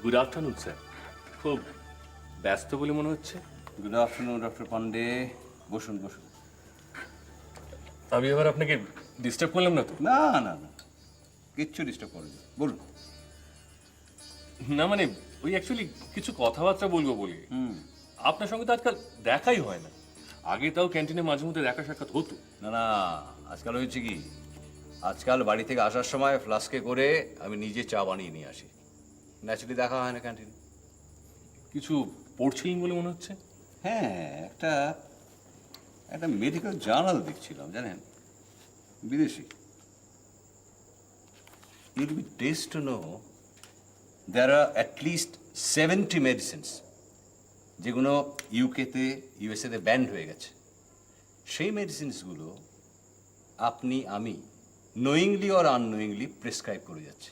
Good afternoon sir. খুব ব্যস্ত বলে মনে হচ্ছে। গুড আফটারনুন ডক্টর পান্ডে, বসুন বসুন। আমি এবার আপনাকে ডিস্টার্ব করলাম না তো? না না না, কিচ্ছু ডিস্টার্ব করেন না, বলুন। না মানে ওই অ্যাকচুয়ালি কিছু কথাবার্তা বলবো বলে। আপনার সঙ্গে তো আজকাল দেখাই হয় না। আগে তাও ক্যান্টিনে মাঝে মধ্যে দেখা সাক্ষাৎ হতো। না না, আজকাল হয়েছে কি, আজকাল বাড়ি থেকে আসার সময় ফ্লাস্কে করে আমি নিজে চা বানিয়ে নিয়ে আসি। ন্যাচারালি দেখা হয় না ক্যান্টিনে। কিছু পড়ছিলেন বলে মনে হচ্ছে। হ্যাঁ, একটা একটা মেডিকেল জার্নাল দেখছিলাম, জানেন, বিদেশি। It be tess to know there are at least 70 medicines যেগুলো ইউকেতে ইউএসএতে ব্যান্ড হয়ে গেছে। সেই মেডিসিনসগুলো আপনি আমি নোয়িংলি অর আননোয়িংলি প্রেসক্রাইব করে যাচ্ছে।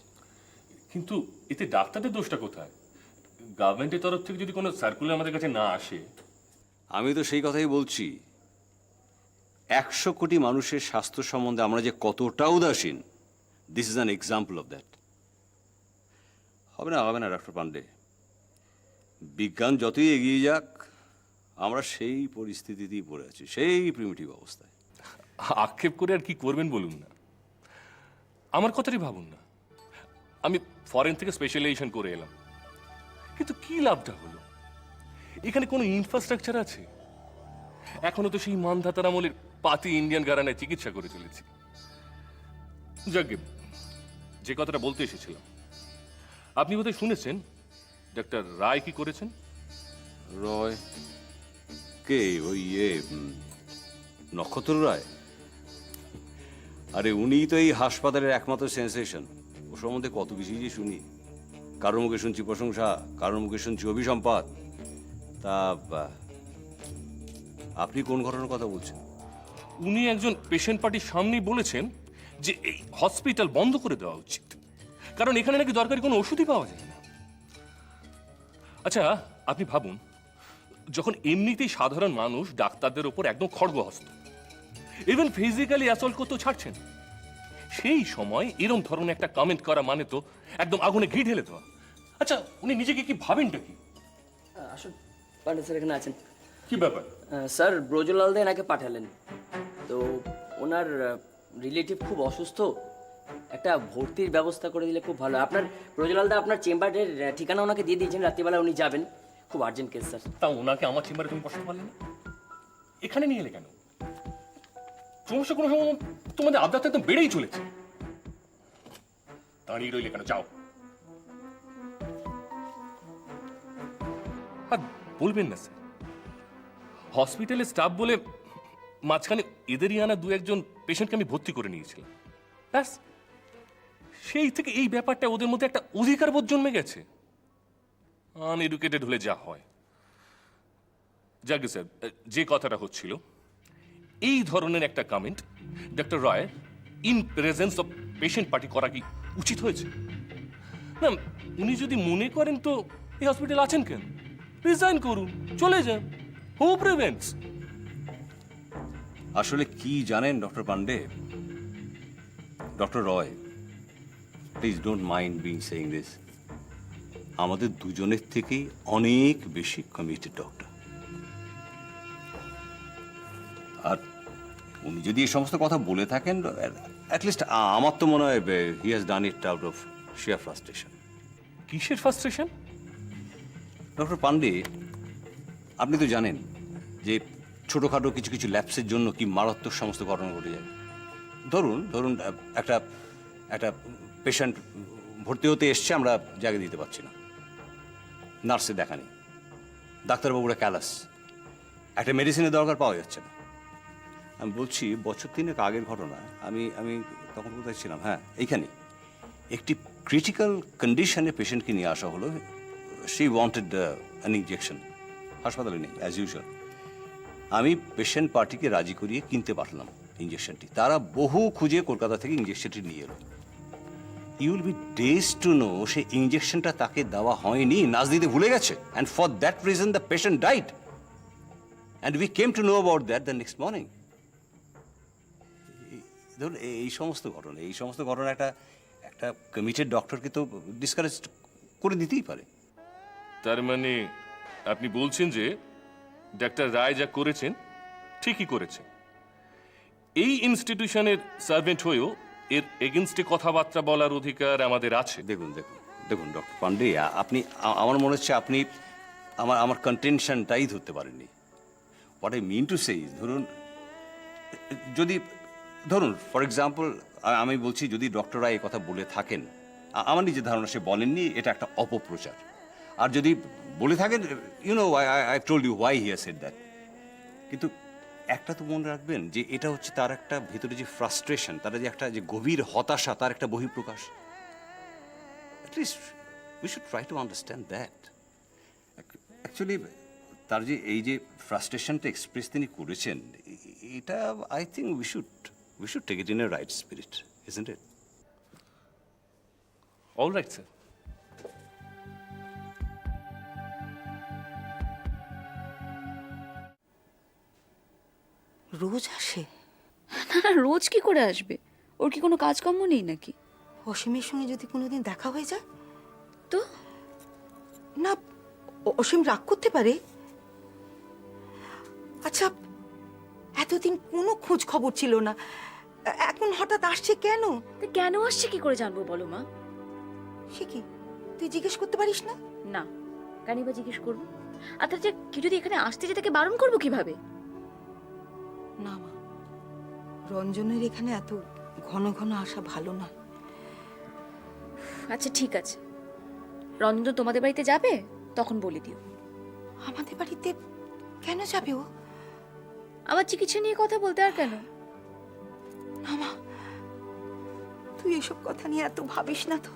কিন্তু এতে ডাক্তারদের দোষটা কোথায়? গভর্নমেন্টের তরফ থেকে যদি কোনো সার্কুলার আমাদের কাছে না আসে। আমি তো সেই কথাই বলছি। 100 কোটি মানুষের স্বাস্থ্য সম্বন্ধে আমরা যে কতটা উদাসীন, this is an example of that. হবে না ডক্টর পান্ডে, বিজ্ঞান যতই এগিয়ে যাক আমরা সেই পরিস্থিতিতেই পড়ে আছি, সেই প্রিমিটিভ অবস্থায়। আক্ষেপ করে আর কি করবেন বলুন না। আমার কথাটি ভাবুন না, আমি ফরেন থেকে স্পেশালাইজেশন করে এলাম, কিন্তু কি লাভটা হলো? এখানে কোনো ইনফ্রাস্ট্রাকচার আছে? এখনো তো সেই মানধাতার আমলের পাতি ইন্ডিয়ান গারানায় চিকিৎসা করে চলেছি। যাকে যে কথাটা বলতে এসেছিলাম, আপনি বোধহয় শুনেছেন ডাক্তার রায় কি করেছেন। রয় কে? ওই নক্ষত্র রায়? আরে উনিই তো এই হাসপাতালের একমাত্র সেন্সেশন। ও সম্বন্ধে কত কিছুই যে শুনি। কারোর মুখে শুনছি প্রশংসা, কারোর মুখে শুনছি অভিসম্পাত। তা আপনি কোন ঘটনার কথা বলছেন? উনি একজন পেশেন্ট পার্টির সামনেই বলেছেন যে এই হসপিটাল বন্ধ করে দেওয়া উচিত, কারণ এখানে নাকি দরকারি কোনো ওষুধই পাওয়া যায় না। আচ্ছা আপনি ভাবুন, যখন এমনিতেই সাধারণ মানুষ ডাক্তারদের ওপর একদম খড়গহস্ত, ইভেন ফিজিক্যালি অ্যাসল্ট করতেও ছাড়ছেন, সেই সময় এরম ধরনের একটা কমেন্ট করা মানে তো একদম আগুনে ঘি ঢেলে দেওয়া। আচ্ছা উনি নিজেকে কি ভাবেনটা কি? আসুন, পান্ডে স্যার এখানে আছেন। কি ব্যাপার? স্যার ব্রজলাল দা এনাকে পাঠালেন। তো ওনার রিলেটিভ খুব অসুস্থ, একটা ভর্তির ব্যবস্থা করে দিলে খুব ভালো। আপনার ব্রজলাল দা আপনার চেম্বারের ঠিকানা ওনাকে দিয়ে দিয়েছেন, রাত্রিবেলা উনি যাবেন। খুব আর্জেন্ট কেস স্যার। তা ওনাকে আমার চেম্বারে তুমি বসাতে পারলে না? এখানে নিয়ে এলে কেন? সমস্যা কোনো সময় তোমাদের আবদারটা একদম বেড়েই চলেছে। দাঁড়িয়ে রইলে কেন? যাও। আর বলবেন না স্যার, হসপিটালের স্টাফ বলে মাঝখানে এদেরই আনা দু একজন পেশেন্টকে আমি ভর্তি করে নিয়েছিলাম, ব্যাস সেই থেকে এই ব্যাপারটা ওদের মধ্যে একটা অধিকার বোধ জন্মে গেছে। আনএডুকেটেড হলে যা হয়। যাকে স্যার, যে কথাটা হচ্ছিল, এই ধরনের একটা comment doctor Roy in presence of patient party করা কি উচিত হয়েছে? না, উনি যদি মনে করেন তো এই হসপিটাল আছেন কেন, রিজাইন করুন, চলে যান। Who prevents? আসলে কি জানেন doctor Pandey, doctor Roy, please don't mind being saying this, আমাদের দুজনের থেকেই অনেক বেশি কমিটেড ডক্টর। আর উনি যদি এই সমস্ত কথা বলে থাকেন, অ্যাটলিস্ট আমার তো মনে হয় he has done it out of sheer frustration. কিসের ফ্রাস্ট্রেশন? ডক্টর পান্ডে, আপনি তো জানেন যে ছোটোখাটো কিছু কিছু ল্যাপসের জন্য কি মারাত্মক সমস্ত ঘটনা ঘটে যায়। ধরুন ধরুন একটা একটা পেশেন্ট ভর্তি হতে এসছে, আমরা জায়গা দিতে পারছি না, নার্সের দেখা নেই, ডাক্তারবাবুরা ক্যালাস, একটা মেডিসিনের দরকার পাওয়া যাচ্ছে না। আমি বলছি বছর 3 আগের ঘটনা। আমি আমি তখন কোথায় ছিলাম? হ্যাঁ, এইখানে একটি ক্রিটিক্যাল কন্ডিশনে পেশেন্টকে নিয়ে আসা হলো। শি ওয়ান্টেড অ্যান ইনজেকশন, হাসপাতালে নেই অ্যাজ ইউজুয়াল। আমি পেশেন্ট পার্টিকে রাজি করিয়ে কিনতে পাঠালাম ইঞ্জেকশনটি। তারা বহু খুঁজে কলকাতা থেকে ইঞ্জেকশনটি নিয়ে এলো। You will be dazed to know সে ইঞ্জেকশনটা তাকে দেওয়া হয়নি, নার্স দিতে ভুলে গেছে, and for that reason the patient died, and we came to know about that the next morning. ধরুন এই সমস্ত ঘটনা একটা একটা কমিটেড ডক্টরকে তো ডিসকারেজ করে দিতেই পারে। তার মানে আপনি বলছেন যে ডাক্তার রায় যা করেছেন ঠিকই করেছেন। এই ইনস্টিটিউশনের সার্ভেন্ট হয়েও এর এগেনস্টে কথাবার্তা বলার অধিকার আমাদের আছে। দেখুন দেখুন দেখুন ডক্টর পান্ডে, আপনি আমার মনে হচ্ছে আপনি আমার কন্টেনশনটাই ধরতে পারেননি। What I mean to say, ধরুন ফর এক্সাম্পল আমি বলছি, যদি ডক্টররা এই কথা বলে থাকেন, আমার নিজের ধারণা সে বলেননি, এটা একটা অপপ্রচার। আর যদি বলে থাকেন, I told you why he has said that. কিন্তু একটা তো মনে রাখবেন যে এটা হচ্ছে তার একটা ভেতরে যে ফ্রাস্ট্রেশন, তার যে একটা যে গভীর হতাশা, তার একটা বহিঃপ্রকাশ। At least we should try to understand that. Actually, তার যে এই যে ফ্রাস্ট্রেশনটা এক্সপ্রেস তিনি করেছেন, এটা I think we should take it in a right spirit, isn't it? All right sir. রোজ আসে? না না, রোজ কি করে আসবে? ওর কি কোনো কাজকর্ম নেই নাকি? অসীমের সঙ্গে যদি কোনোদিন দেখা হয়ে যায়? তো না, অসীম রাগ করতে পারে। আচ্ছা, এতদিন কোনো খোঁজ খবর ছিল না, এখন হঠাৎ আসছে কেন? তা কেন আসছে কি করে জানবো বলো মা? সে কি তুই জিজ্ঞেস করতে পারিস না? না, কেন বা জিজ্ঞেস করবো? আর তার কি যদি এখানে আসতে যে তাকে বারণ করবো কিভাবে? না মা, রঞ্জনের এখানে এত ঘন ঘন আসা ভালো নয়। আচ্ছা ঠিক আছে, রঞ্জন তোমাদের বাড়িতে যাবে তখন বলে দিও। আমাদের বাড়িতে কেন যাবে ও? আমার চিকিৎসা নিয়ে কথা বলতে। আর কেন? না মা, তুই এসব কথা নিয়ে এত ভাবিস না তো।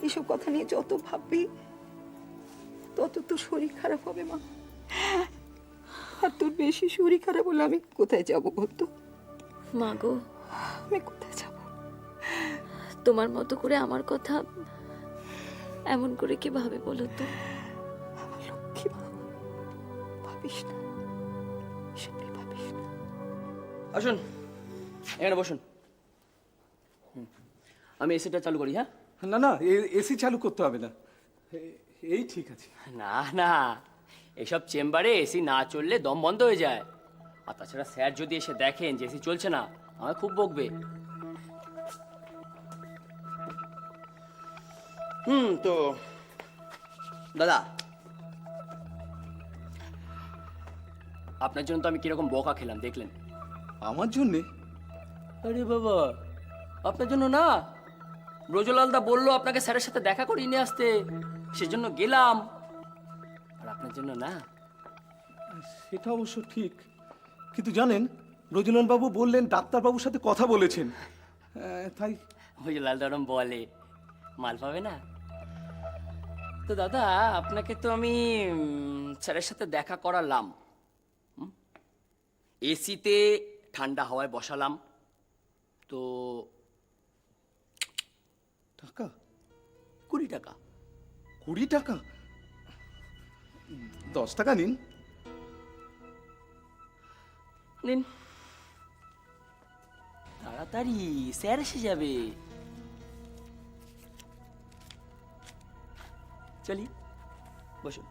এসব কথা নিয়ে যত ভাববি তত তো শরীর খারাপ হবে মা। আর তোর বেশি শরীর খারাপ হলে আমি কোথায় যাবো বলতো? মা গো, আমি কোথায় যাব? তোমার মতো করে আমার কথা এমন করে কি ভাবে বলো তো? আমার লক্ষ্মী মা, ভাবিস না, এসব নিয়ে ভাবিস না। আসুন, এখানে বসুন। আমি এসিটা চালু করি, হ্যাঁ? না না, এসি চালু করতে হবে না, এই ঠিক আছে। না না, এসব চেম্বারে এসি না চললে দম বন্ধ হয়ে যায়। আর তাছাড়া স্যার যদি এসে দেখেন যে এসি চলছে না, আমায় খুব বকবে। তো দাদা, আপনার জন্য তো আমি কিরকম বকা খেলাম দেখলেন। আমার জন্যে? আরে বাবা, আপনার জন্য না, ব্রজলালদা বললো আপনাকে স্যারের সাথে দেখা করিয়ে নিয়ে আসতে, সেজন্য গেলাম। আর আপনার জন্য না। সেটা অবশ্য ঠিক, কিন্তু জানেন রজনীন বাবু বললেন ডাক্তারবাবুর সাথে কথা বলেছেন, তাই। ব্রজলালদা ওরম বলে, মাল পাবে না তো। দাদা, আপনাকে তো আমি স্যারের সাথে দেখা করালাম, এসিতে ঠান্ডা হাওয়ায় বসালাম, তো টাকা? 20 টাকা। 20 টাকা? 10 টাকা নিন। নিন, তাড়াতাড়ি স্যার এসে যাবে। চলি, বসুন।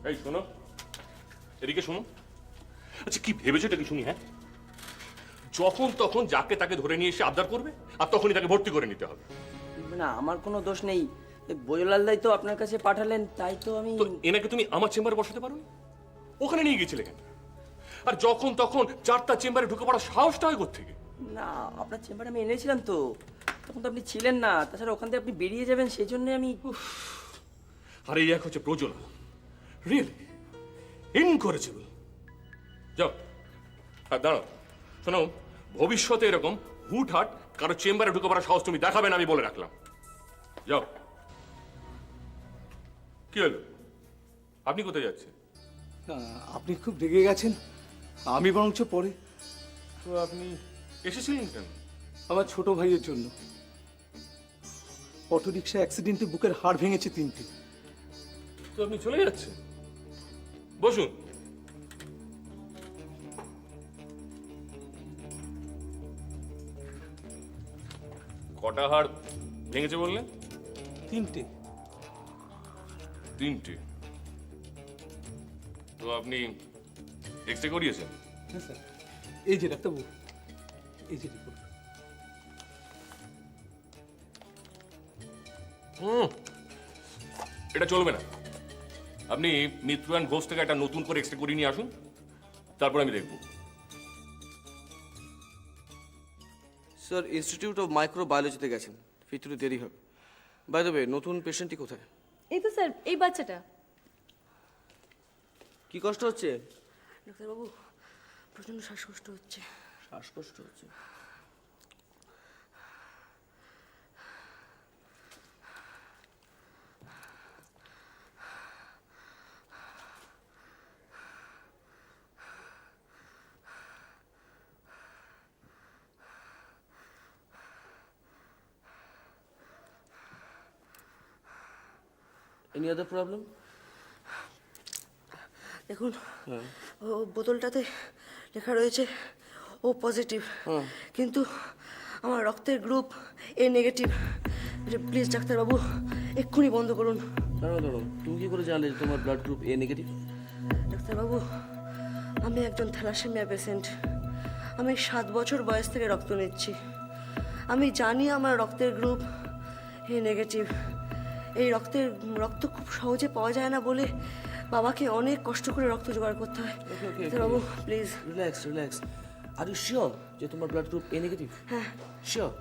এই শোনো, এদিকে শোনো। আচ্ছা কি ভেবেছো এটা কি শুনি? হ্যাঁ, যখন তখন যাকে তাকে ধরে নিয়ে এসে আবদার করবে আর তখনই তাকে ভর্তি করে নিতে হবে। না, আমার কোনো দোষ নেই। বজলালদাই তো আপনার কাছে পাঠালেন, তাই তো আমি। তো এনাকে তুমি আমার চেম্বারে বসাতে পারো, ওখানে নিয়ে গেছিলে কেন? আর যখন তখন 4টা চেম্বারে ঢুকে পড়ার সাহসটা হয় কোত্থেকে? না, আপনার চেম্বারে আমি এনেছিলাম তো, তখন তো আপনি ছিলেন না। তাছাড়া ওখান থেকে আপনি বেরিয়ে যাবেন, সেই জন্য আমি। আর এই এক হচ্ছে প্রজ্বলন, রিয়েলি ইনকরেজিবল। যাও, আর দাঁড়াও, শোনো, ভবিষ্যতে এরকম হুটহাট কারো চেম্বারে ঢুকে পড়ার সাহস তুমি দেখাবে না, আমি বলে রাখলাম। যাও। কি হলো, আপনি কোথায় যাচ্ছেন? আপনি খুব রেগে গেছেন, আমি বরঞ্চ পরে। তো আপনি এসেছিলেন কেন? আমার ছোট ভাইয়ের জন্য। অটো রিক্সা অ্যাক্সিডেন্টে বুকের হাড় ভেঙেছে 3টে। তো আপনি চলে যাচ্ছেন? বসুন। কটা হাড় ভেঙেছে বললেন? 3টে। 3টে। তো আপনি এক্স রে করিয়েছেন? হ্যাঁ স্যার, এই যে ডাক্তারবাবু, এই যে রিপোর্ট। এটা চলবে না। আপনি মিত্রায়ণ ঘোষ থেকে একটা নতুন করে এক্স রে করিয়ে নিয়ে আসুন, তারপর আমি দেখব। স্যার ইনস্টিটিউট অফ মাইক্রোবায়োলজিতে গেছেন, ফিরতে দেরি হবে। বাই দ্য ওয়ে, নতুন পেশেন্টটি কোথায়? এই তো স্যার, এই বাচ্চাটা। কি কষ্ট হচ্ছে? ডাক্তারবাবু প্রচন্ড শ্বাসকষ্ট হচ্ছে। শ্বাসকষ্ট হচ্ছে। Any other problem? দেখুন, ও বোতলটাতে লেখা রয়েছে ও পজিটিভ, কিন্তু আমার রক্তের গ্রুপ এ নেগেটিভ। প্লিজ ডাক্তারবাবু এক্ষুনি বন্ধ করুন। দাঁড়াও, তুমি কি করে জানলে যে তোমার ব্লাড গ্রুপ এ নেগেটিভ? ডাক্তারবাবু, আমি একজন থ্যালাসেমিয়া পেশেন্ট। আমি 7 বছর বয়স থেকে রক্ত নিচ্ছি। আমি জানি আমার রক্তের গ্রুপ এ নেগেটিভ। এই রক্ত খুব সহজে পাওয়া যায় না বলে বাবাকে অনেক কষ্ট করে রক্ত জোগাড় করতে হয়। ডাক্তারবাবু please. Relax. Are you sure যে তোমার ব্লাড গ্রুপ এ নেগেটিভ? হ্যাঁ শিওর।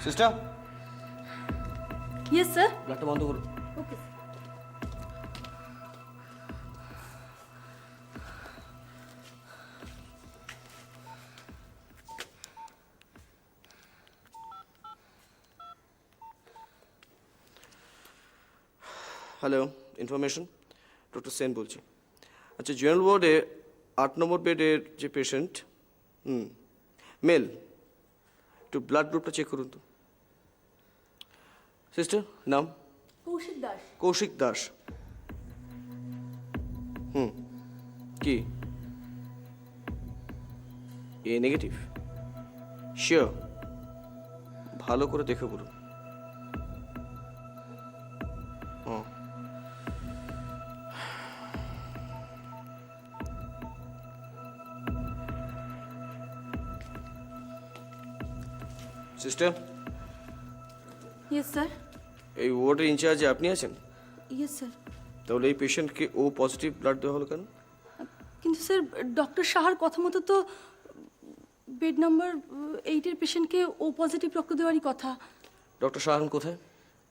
Sister, yes sir. ব্লাডটা বন্ধ করো। Okay. Hello, information, doctor Sen বলছি। আচ্ছা, জেনারেল ওয়ার্ডে 8 নম্বর বেডের যে পেশেন্ট, মেল, একটু ব্লাড গ্রুপটা চেক করুন তো। সিস্টার, নাম? কৌশিক দাস। কৌশিক দাস। কি এ নেগেটিভ? শিওর? ভালো করে দেখে বলুন। Sister, yes sir. এই ওয়ার্ডের ইনচার্জে আপনি আছেন? Yes sir. তাহলে এই পেশেন্টকে ও পজিটিভ ব্লাড দেওয়া হলো কেন? কিন্তু স্যার, ডক্টর সাহার কথা মতো তো বেড নাম্বার 8-এর পেশেন্টকে ও পজিটিভ রক্ত দেওয়ারই কথা। ডক্টর শাহান কোথায়?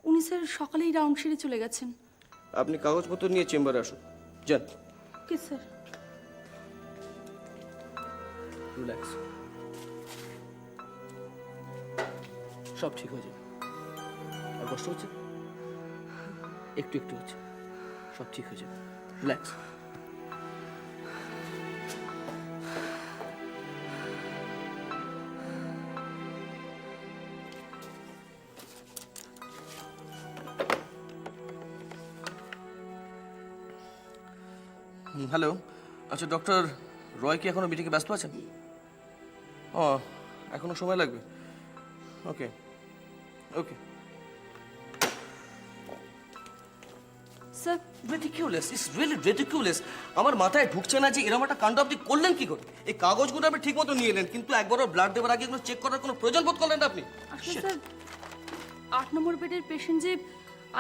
উনি স্যার সকালেই রাউন্ড সেরে চলে গেছেন। আপনি কাগজপত্র নিয়ে চেম্বারে আসুন, যান। Okay sir. রিল্যাক্স, সব ঠিক হয়ে যাবে। আর কষ্ট হচ্ছে? একটু হচ্ছে, সব ঠিক হয়ে যাবে। রিল্যাক্স। হ্যালো, আচ্ছা ডক্টর রয় কি এখনো মিটিংয়ে ব্যস্ত আছেন? ও, এখনো সময় লাগবে। Okay. Sir, ridiculous, it's really ridiculous. আমার মাথায় ঢুকছে না যে এরকম একটা কাণ্ড আপনি করলেন কি করে। এই কাগজগুলো আপনি ঠিক মতো নিয়ে এলেন, কিন্তু একবারও ব্লাড দেওয়ার আগে এগুলো চেক করার কোনো প্রয়োজন বোধ করলেন না আপনি। আসলে স্যার 8 নম্বর বেডের পেশেন্ট যে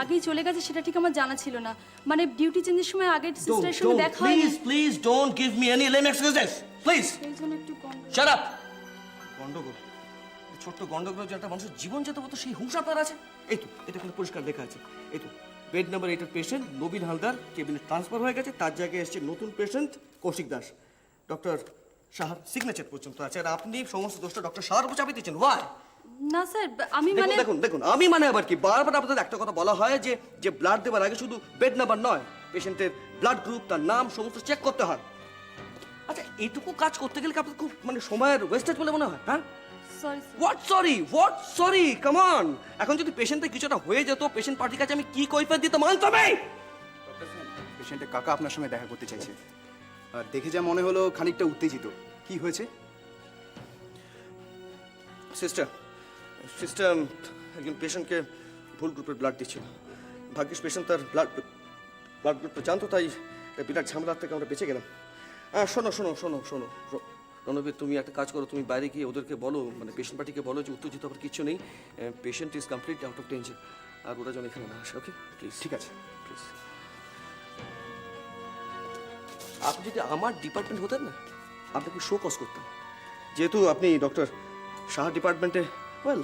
আগেই চলে গেছে সেটা ঠিক আমার জানা ছিল না। মানে ডিউটি চেঞ্জের সময় আগের সিস্টারের সঙ্গে দেখা হয়নি। Please don't give me any lame excuses, please. সেই জন্য একটু কম। Shut up. গন্ডগোল, ছোট্ট গন্ডগোল যে একটা মানুষের জীবন যেতে হতো সেই হুঁশ আপনার আছে? এই তো, এটা কোনো পরিষ্কার লেখা আছে। এই তো, বেড নাম্বার 8-এর পেশেন্ট নবীন হালদার কেবিনে ট্রান্সফার হয়ে গেছে, তার জায়গায় এসেছে নতুন পেশেন্ট কৌশিক দাস। ডক্টর সাহার সিগনেচার পর্যন্ত আছে, আর আপনি সমস্ত দোষটা ডক্টর সাহার উপর চাপিয়ে দিচ্ছেন। ওয়াই? না স্যার, আমি মানে দেখুন, আমি মানে আবার কি? বারবার আপনাদের একটা কথা বলা হয় যে ব্লাড দেওয়ার আগে শুধু বেড নাম্বার নয়, পেশেন্টের ব্লাড গ্রুপ, তার নাম সমস্ত চেক করতে হয়। আচ্ছা, এইটুকু কাজ করতে গেলে কি আপনার খুব মানে সময়ের ওয়েস্টেজ বলে মনে হয়? হ্যাঁ, sorry what sorry, come on. এখন যদি পেশেন্টের কিছুটা হয়ে যেত, পেশেন্ট পার্টির কাছে আমি কি কৈফিয়ত দিতাম? তবে পেশেন্টের কাকা আপনার সঙ্গে দেখা করতে চাইছে। আর দেখে যা মনে হলো খানিকটা উত্তেজিত। কি হয়েছে? সিস্টার, সিস্টেম একজন পেশেন্টকে ভুল গ্রুপের ব্লাড দিচ্ছিল। ভাগ্যিস পেশেন্ট তার ব্লাড গ্রুপটা জানতো, তাই একটা বিরাট ঝামেলার থেকে আমরা বেঁচে গেলাম। শোনো রণবীর, তুমি একটা কাজ করো, তুমি বাইরে গিয়ে ওদেরকে বলো, মানে পেশেন্ট পার্টিকে বলো যে উত্তেজিত আবার কিছু নেই, patient is completely out of danger, আর ওরা যেন এখানে না আসে। Okay please? ঠিক আছে। প্লিজ। আপনি যদি আমার ডিপার্টমেন্ট হতেন না, আপনাকে শো কজ করতাম। যেহেতু আপনি ডক্টর সাহা ডিপার্টমেন্টে, well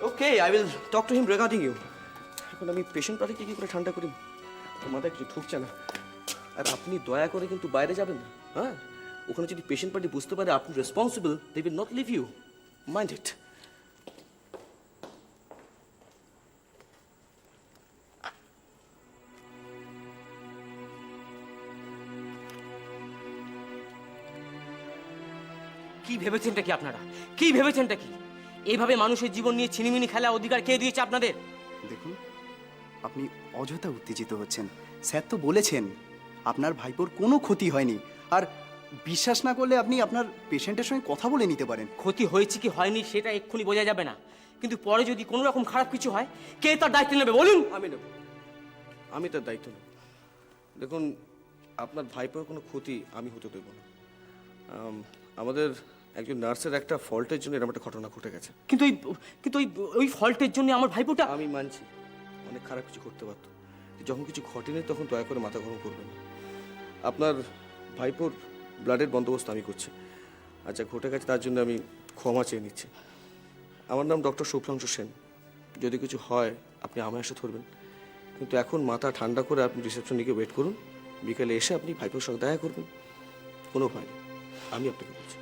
okay I will talk to him regarding you. এখন আমি পেশেন্ট পার্টিকে কি করে ঠান্ডা করি, মাথায় কিছু ঢুকছে না। আর আপনি দয়া করে কিন্তু বাইরে যাবেন না, হ্যাঁ? ওখানে যদি পেশেন্ট পার্টি বুঝতে পারে আপনি responsible, they will not leave you, mind it. কি ভেবেছেনটা কি আপনারা? কি ভেবেছেনটা কি? এইভাবে মানুষের জীবন নিয়ে ছিনিমিনি খেলা অধিকার কে দিয়েছে আপনাদের? দেখুন, আপনি অযথা উত্তেজিত হচ্ছেন। স্যার তো বলেছেন আপনার ভাইপোর কোনো ক্ষতি হয়নি, আর বিশ্বাস না করলে আপনি আপনার পেশেন্টের সঙ্গে কথা বলে নিতে পারেন। ক্ষতি হয়েছে কি হয়নি সেটা এক্ষুনি বোঝা যাবে না, কিন্তু পরে যদি কোনো রকম খারাপ কিছু হয় কে তার দায়িত্ব নেবে বলুন? আমি তার দায়িত্ব নেব। দেখুন, আপনার ভাইপোর কোনো ক্ষতি আমি হতে দেবো না। আমাদের একজন নার্সের একটা ফল্টের জন্য এরকম একটা ঘটনা ঘটে গেছে। কিন্তু ওই ফল্টের জন্য আমার ভাইপোটা... আমি মানছি অনেক খারাপ কিছু করতে পারতো, যখন কিছু ঘটেনি তখন দয়া করে মাথা গরম করবেন না। আপনার ভাইপোর ব্লাডের বন্দোবস্ত আমি করছি, আচ্ছা ঘটে গেছে তার জন্য আমি ক্ষমা চেয়ে নিচ্ছি। আমার নাম ডক্টর শুভ্রাংশু সেন। যদি কিছু হয় আপনি আমায় এসে ধরবেন, কিন্তু এখন মাথা ঠান্ডা করে আপনি রিসেপশন দিকে ওয়েট করুন, বিকেলে এসে আপনি ভাইপোর সঙ্গে দেখা করবেন, কোনো ভয় নেই, আমি আপনাকে বলছি।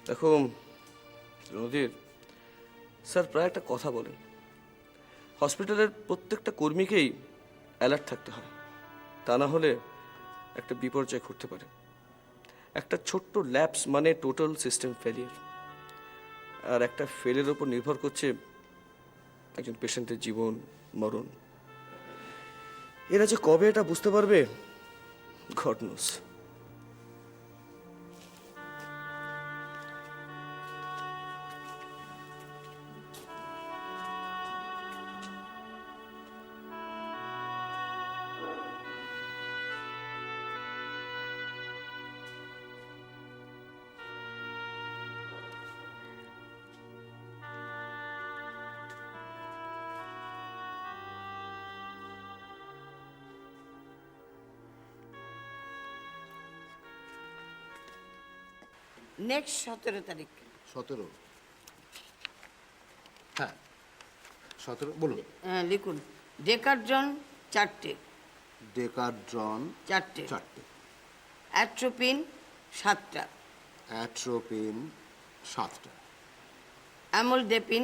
দেখো রণধীর, স্যার প্রায় একটা কথা বলেন, হসপিটালের প্রত্যেকটা কর্মীকেই অ্যালার্ট থাকতে হয়, তা না হলে একটা বিপর্যয় ঘটতে পারে। একটা ছোট্ট ল্যাপস মানে টোটাল সিস্টেম ফেলিয়ার, আর একটা ফেলের ওপর নির্ভর করছে একজন পেশেন্টের জীবন মরণ। এরা যে কবে এটা বুঝতে পারবে, গড নোস। নেক্সট 17 তারিখ। 17? হ্যাঁ 17 বলুন। হ্যাঁ লিখুন, ডেকাড্রন 4টে, ডেকাড্রন 4টে, 4টে, অ্যাট্রোপিন 7টা, অ্যাট্রোপিন 7টা, অ্যামোলডেপিন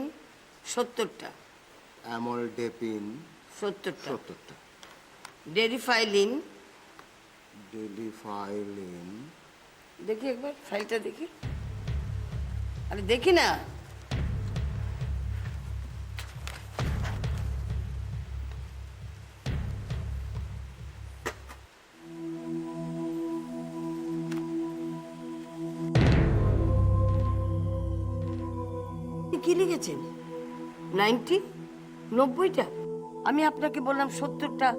70টা, অ্যামোলডেপিন 70টা, 70টা, ডেরিফাইলিন, ডেলিফাইলিন, দেখি একবার ফাইলটা দেখি, আরে দেখি না। কি লিখেছেন? 90? 90টা? আমি আপনাকে বললাম 70টা,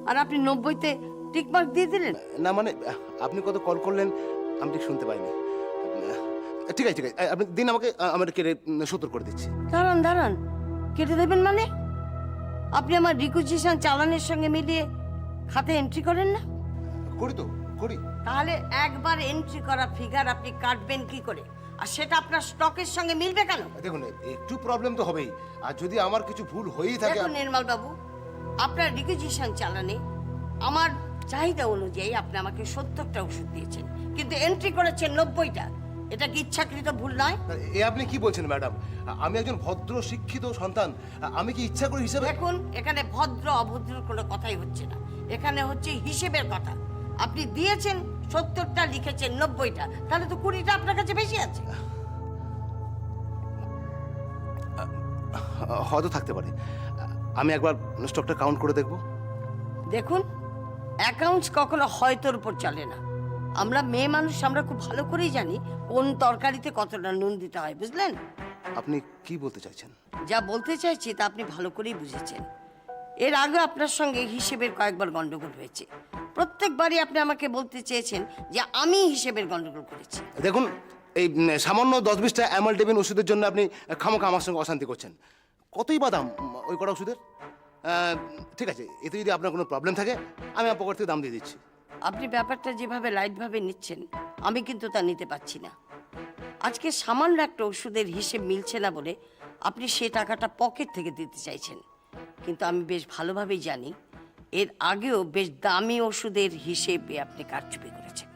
আর আপনি 90তে টিকমার্ক দিয়ে দিলেন। না মানে আপনি কত কল করলেন আমি ঠিক শুনতে পাইনি। ঠিক আছে আপনি দিন আমাকে, আমার কেটে 70 করে দিচ্ছি। দাঁড়ান, কেটে দেবেন মানে? আপনি আমার রিকুইজিশন চালানের সঙ্গে মিলিয়ে খাতে এন্ট্রি করেন না? করি। তাহলে একবার এন্ট্রি করা ফিগার আপনি কাটবেন কি করে, আর সেটা আপনার স্টকের সঙ্গে মিলবে কেন? দেখুন একটু প্রবলেম তো হবেই, আর যদি আমার কিছু ভুল হয়েই থাকে। দেখুন নির্মল বাবু, আপনার রিকুইজিশন চালানে আমার চাহিদা অনুযায়ী আপনি আমাকে 70টা ওষুধ দিয়েছেন, কিন্তু এন্ট্রি করেছেন 90টা। এটা কি ইচ্ছাকৃত ভুল নয়? এ আপনি কি বলছেন ম্যাডাম? আমি একজন ভদ্র শিক্ষিত সন্তান, আমি কি ইচ্ছা করে হিসাবে? দেখুন, এখানে ভদ্র অভদ্র কোনো কথাই হচ্ছে না, এখানে হচ্ছে হিসেবের কথা। আপনি দিয়েছেন 70টা, লিখেছেন 90টা, তাহলে তো 20টা আপনার কাছে বেশি আছে। হয়তো থাকতে পারে, আমি একবার স্টকটা কাউন্ট করে দেখব। দেখুন, অ্যাকাউন্টস কখনো হয়তোর উপর চলে না, আমরা মেয়ে মানুষ, আমরা খুব ভালো করেই জানি কোন তরকারিতে কতটা নুন দিতে হয়, বুঝলেন? আপনি কি বলতে চাইছেন? যা বলতে চাইছি তা আপনি ভালো করেই বুঝেছেন। এর আগে আপনার সঙ্গে হিসেবের কয়েকবার গন্ডগোল হয়েছে। প্রত্যেকবারই আপনি আমাকে বলতে চেয়েছেন যে আমি হিসেবের গন্ডগোল করেছি। দেখুন, এই সামান্য 10-20টা অ্যামালটেবিন ওষুধের জন্য আপনি খামোখা আমার সঙ্গে অশান্তি করছেন। কতই বা দাম ওই কটা ওষুধের? ঠিক আছে, এতে যদি আপনার কোনো প্রবলেম থাকে আমি আমার পকেট থেকে দাম দিয়ে দিচ্ছি। আপনি ব্যাপারটা যেভাবে লাইটভাবে নিচ্ছেন আমি কিন্তু তা নিতে পারছি না। আজকে সামান্য একটা ওষুধের হিসেব মিলছে না বলে আপনি সে টাকাটা পকেট থেকে দিতে চাইছেন, কিন্তু আমি বেশ ভালোভাবেই জানি এর আগেও বেশ দামি ওষুধের হিসেবে আপনি কারচুপি করেছেন।